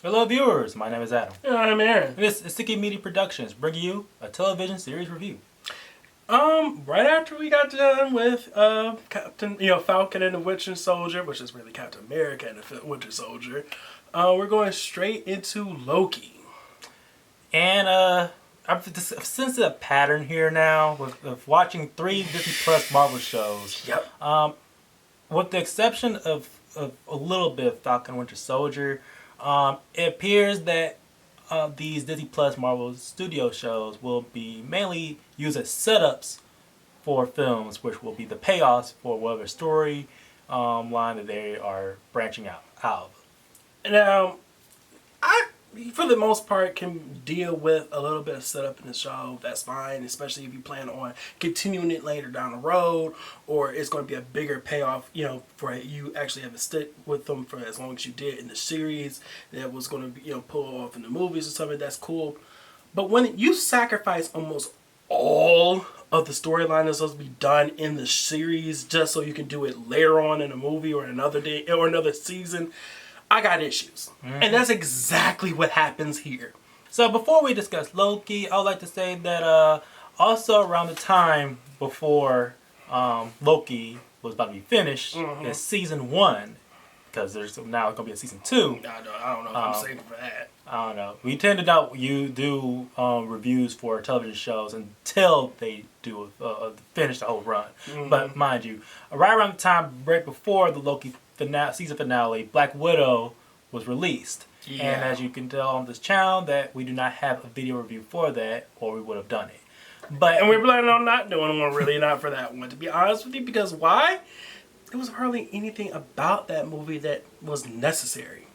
Hello viewers, my name is Adam. Yeah, I'm Aaron. And this is Sticky Media Productions bringing you a television series review. Right after we got done with Falcon and the Winter Soldier, which is really Captain America and the Winter Soldier, we're going straight into Loki. And I've sensed a pattern here now with watching 3 Disney Plus Marvel shows. Yep. With the exception of a little bit of Falcon and Winter Soldier, it appears that these Disney Plus Marvel Studio shows will be mainly used as setups for films, which will be the payoffs for whatever story line that they are branching out of. Now, I, for the most part, can deal with a little bit of setup in the show. That's fine, especially if you plan on continuing it later down the road, or it's going to be a bigger payoff, for you actually have to stick with them for as long as you did in the series. That was going to be, pull off in the movies or something. That's cool. But when you sacrifice almost all of the storyline that's supposed to be done in the series just so you can do it later on in a movie or another day or another season, I got issues. Mm-hmm. And that's exactly what happens here. So before we discuss Loki, I would like to say that also around the time before Loki was about to be finished, is Season 1, because there's now going to be a Season 2. I don't know if I'm saving for that. I don't know. We tend to not do reviews for television shows until they do finish the whole run. Mm-hmm. But mind you, right around the time, right before the Loki season finale, Black Widow was released. Yeah. And as you can tell on this channel, that we do not have a video review for that, or we would have done it. And we're planning on not doing one, really, not for that one, to be honest with you, because why? There was hardly anything about that movie that was necessary.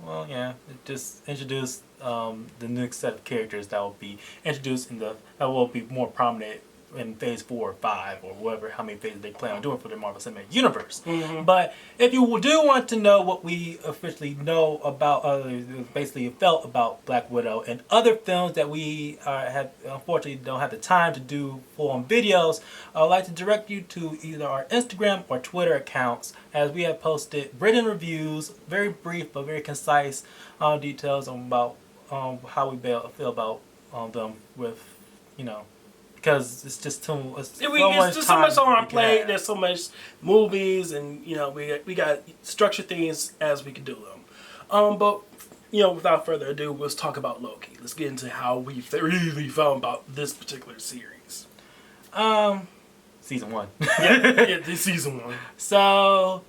Well, yeah, it just introduced the next set of characters that will be introduced that will be more prominent in Phase 4 or 5 or whatever, how many phases they plan on doing for the Marvel Cinematic Universe. Mm-hmm. But if you do want to know what we officially know about, basically felt about Black Widow and other films that we have unfortunately don't have the time to do full-on videos, I would like to direct you to either our Instagram or Twitter accounts, as we have posted written reviews, very brief but very concise details about how we feel about them with, because it's just too it's just so much on our plate. There's so much movies, and we got structured things as we can do them. But without further ado, let's talk about Loki. Let's get into how we really felt about this particular series. Season 1. yeah, this Season 1. So,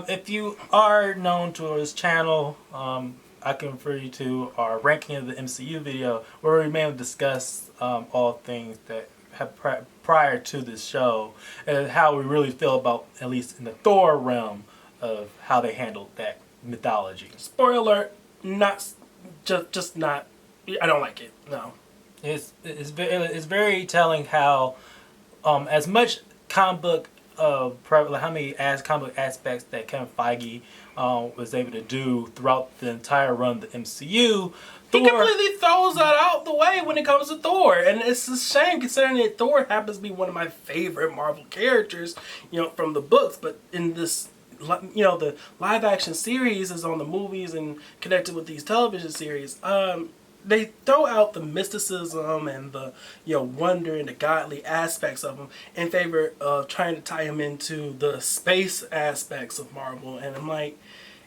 if you are known to this channel, I can refer you to our ranking of the MCU video, where we mainly discuss all things that have prior to this show, and how we really feel about, at least in the Thor realm, of how they handled that mythology. Spoiler alert, not. I don't like it. No. It's very telling how as much comic book how many comic book aspects that Kevin Feige was able to do throughout the entire run of the MCU. He completely throws that out the way when it comes to Thor, and it's a shame considering that Thor happens to be one of my favorite Marvel characters, from the books. But in this, the live action series is on the movies and connected with these television series. They throw out the mysticism and the wonder and the godly aspects of them in favor of trying to tie them into the space aspects of Marvel, and I'm like,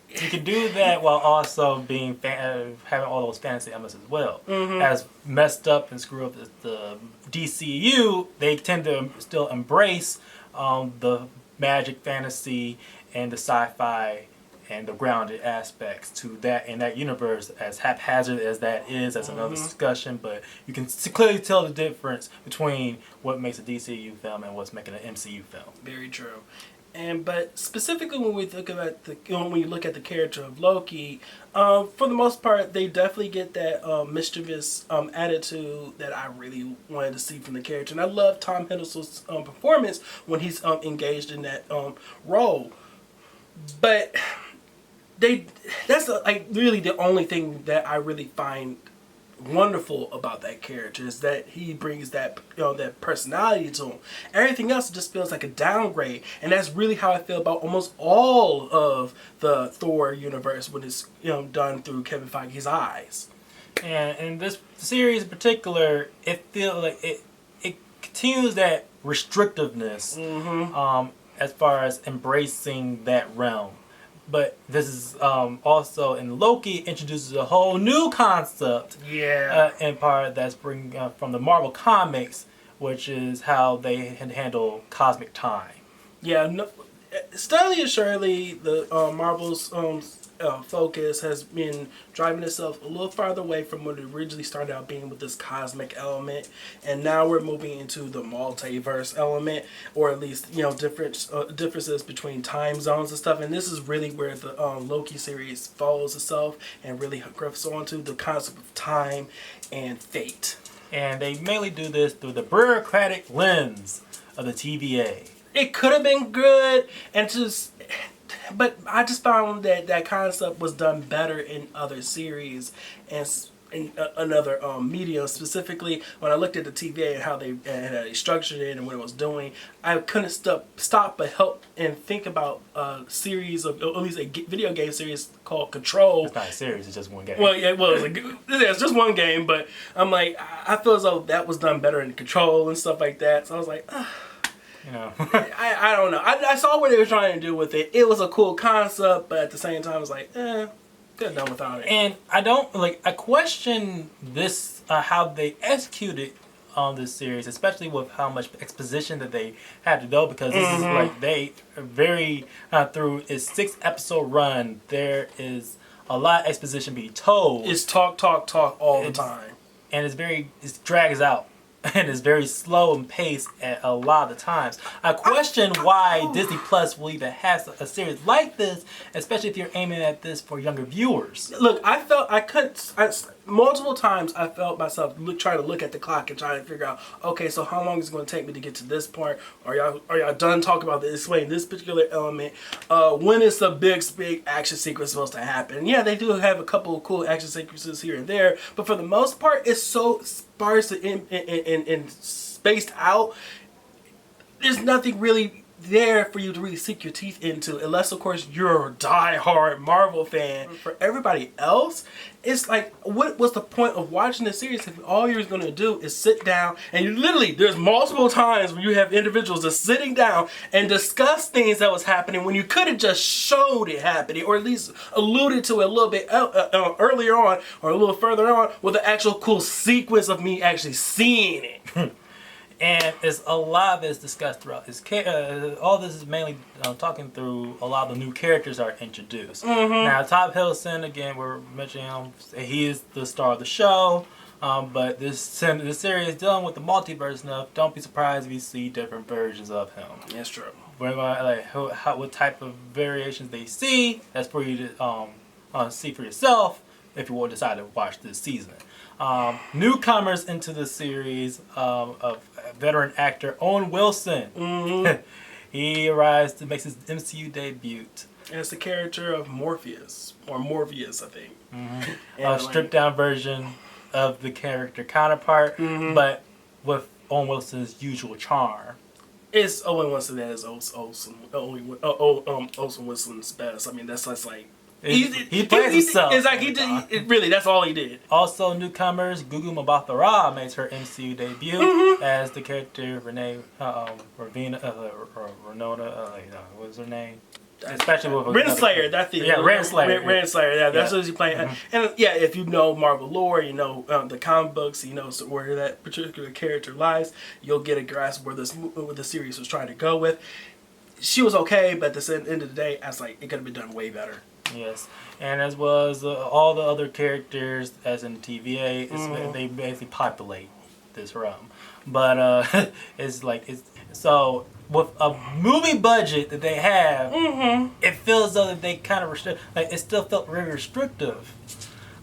you can do that while also being having all those fantasy elements as well. Mm-hmm. As messed up and screw up as the DCU, they tend to still embrace the magic, fantasy, and the sci-fi and the grounded aspects to that in that universe, as haphazard as that is. That's another discussion, but you can clearly tell the difference between what makes a DCU film and what's making an MCU film. Very true. But specifically when we look at the character of Loki, for the most part, they definitely get that mischievous attitude that I really wanted to see from the character, and I love Tom Hiddleston's performance when he's engaged in that role. But that's really the only thing that I really find wonderful about that character is that he brings that that personality to him. Everything else just feels like a downgrade, and that's really how I feel about almost all of the Thor universe when it's done through Kevin Feige's eyes. And in this series in particular, it feels like it continues that restrictiveness as far as embracing that realm. But this is also in Loki introduces a whole new concept. Yeah. In part that's bringing from the Marvel comics, which is how they handle cosmic time. Yeah. No, slowly and surely, the Marvel's focus has been driving itself a little farther away from what it originally started out being with this cosmic element, and now we're moving into the multiverse element, or at least differences between time zones and stuff. And this is really where the Loki series follows itself and really grifts onto the concept of time and fate. And they mainly do this through the bureaucratic lens of the TVA. It could have been good, but I just found that concept was done better in other series and in another media. Specifically, when I looked at the TVA and how they structured it and what it was doing, I couldn't stop but help and think about a series of, at least a video game series called Control. It's not a series; it's just one game. Well, yeah, it's just one game, but I'm like, I feel as though that was done better in Control and stuff like that. So I was like, I don't know. I saw what they were trying to do with it. It was a cool concept, but at the same time, I was like, could have done without it. And I question this, how they executed on this series, especially with how much exposition that they had to do, because this is like they very, through its 6-episode run, there is a lot of exposition being told. It's talk all the time. And it drags out. And it's very slow in pace at a lot of the times. I question why Disney Plus will even have a series like this, especially if you're aiming at this for younger viewers. Look, multiple times I felt myself trying to look at the clock and trying to figure out, okay, so how long is it going to take me to get to this point? Are y'all done talking about explaining this particular element? When is the big action sequence supposed to happen? Yeah, they do have a couple of cool action sequences here and there, but for the most part, it's so sparse and spaced out. There's nothing really there for you to really sink your teeth into, unless of course you're a die-hard Marvel fan. For everybody else, it's like, what's the point of watching the series if all you're going to do is sit down and there's multiple times where you have individuals just sitting down and discuss things that was happening when you could have just showed it happening, or at least alluded to it a little bit earlier on or a little further on with an actual cool sequence of me actually seeing it. And it's a lot of it's discussed throughout this. All this is mainly talking through a lot of the new characters are introduced. Now, Top Hiddleston, again, we're mentioning him. He is the star of the show. But this series dealing with the multiverse stuff. Don't be surprised if you see different versions of him. That's true. What type of variations they see. That's for you to see for yourself if you will decide to watch this season. Newcomers into the series of veteran actor Owen Wilson. He arrives to make his MCU debut. And it's the character of Morpheus, I think. A stripped down version of the character counterpart, but with Owen Wilson's usual charm. It's Owen Wilson that is Owen Wilson's best. I mean, that's like. He plays himself. It's like he did. Really, that's all he did. Also, newcomers Gugu Mbatha-Raw makes her MCU debut as the character Renona. What was her name? Especially with Renslayer. That's the Renslayer. Renslayer. Yeah, that's what he's playing. And yeah, if you know Marvel lore, you know the comic books, you know where that particular character lies, you'll get a grasp where the series was trying to go with. She was okay, but at the end of the day, I was like, it could have been done way better. Yes, and as well as all the other characters, as in the TVA, they basically populate this realm. But so with a movie budget that they have, it feels though that they kind of it still felt very restrictive.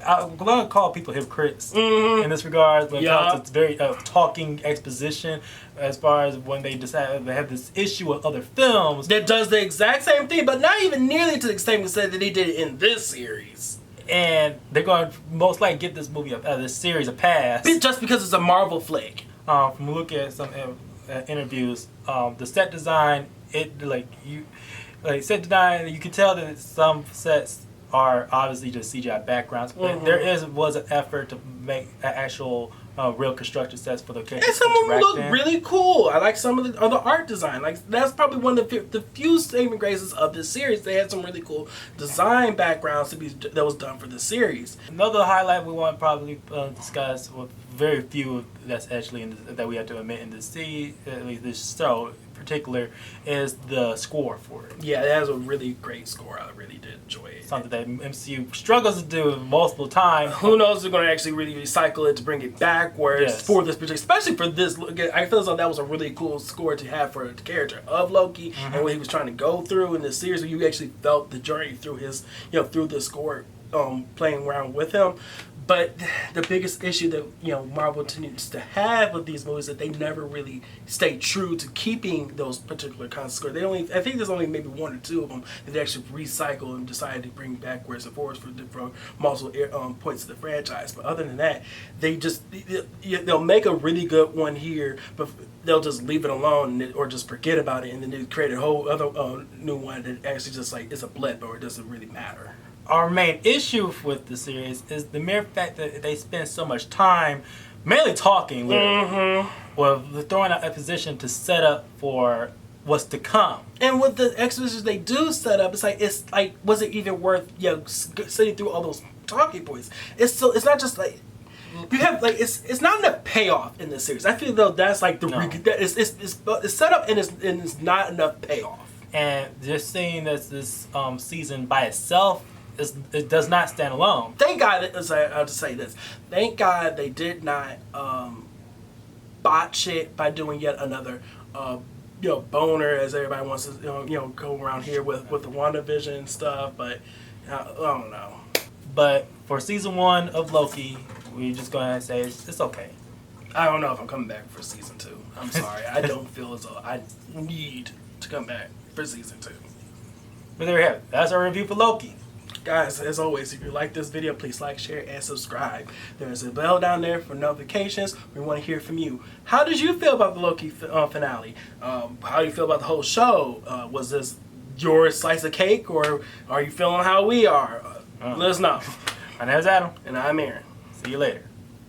I'm going to call people hypocrites in this regard. When it's very talking exposition, as far as when they decide they have this issue with other films that does the exact same thing, but not even nearly to the same extent that they did it in this series. and they're going to most likely get this movie, this series, a pass. Just because it's a Marvel flick. From looking at some interviews, the set design, set design, you can tell that some sets are obviously just CGI backgrounds, but there was an effort to make actual real construction sets for the characters. And some of them look really cool. I like some of the art design. Like, that's probably one of the few saving graces of this series. They had some really cool design backgrounds that was done for the series. Another highlight we want to probably discuss, with very few that's actually that we have to admit in the at least this show in particular, is the score for it. Yeah, it has a really great score. I really did enjoy it. Something that MCU struggles to do multiple times. Who knows if they're going to actually really recycle it to bring it backwards for this particular, especially for this. I feel as though that was a really cool score to have for the character of Loki and what he was trying to go through in this series, where you actually felt the journey through his, through the score, playing around with him. But the biggest issue that Marvel tends to have with these movies is that they never really stay true to keeping those particular kinds of scores. I think there's only maybe one or two of them that they actually recycle and decide to bring backwards and forwards for multiple points of the franchise. But other than that, they'll make a really good one here, but they'll just leave it alone or just forget about it, and then they create a whole other new one that actually just like it's a blip or it doesn't really matter. Our main issue with the series is the mere fact that they spend so much time mainly talking with throwing out exposition to set up for what's to come. And with the expositions they do set up, it's like was it even worth sitting through all those talking points? It's not just like you have it's not enough payoff in this series. I feel though that's like it's set up and it's not enough payoff. And just seeing this season by itself, it does not stand alone. Thank God, I'll just say this. Thank God they did not botch it by doing yet another boner, as everybody wants to go around here with the WandaVision stuff, but I don't know. But for season 1 of Loki, we're just going to say it's okay. I don't know if I'm coming back for season 2. I'm sorry. I don't feel as though I need to come back for season 2. But there we have it. That's our review for Loki. Guys, as always, if you like this video, please like, share, and subscribe. There's a bell down there for notifications. We want to hear from you. How did you feel about the Loki finale? How do you feel about the whole show? Was this your slice of cake, or are you feeling how we are? Let us know. My name's Adam. And I'm Aaron. See you later.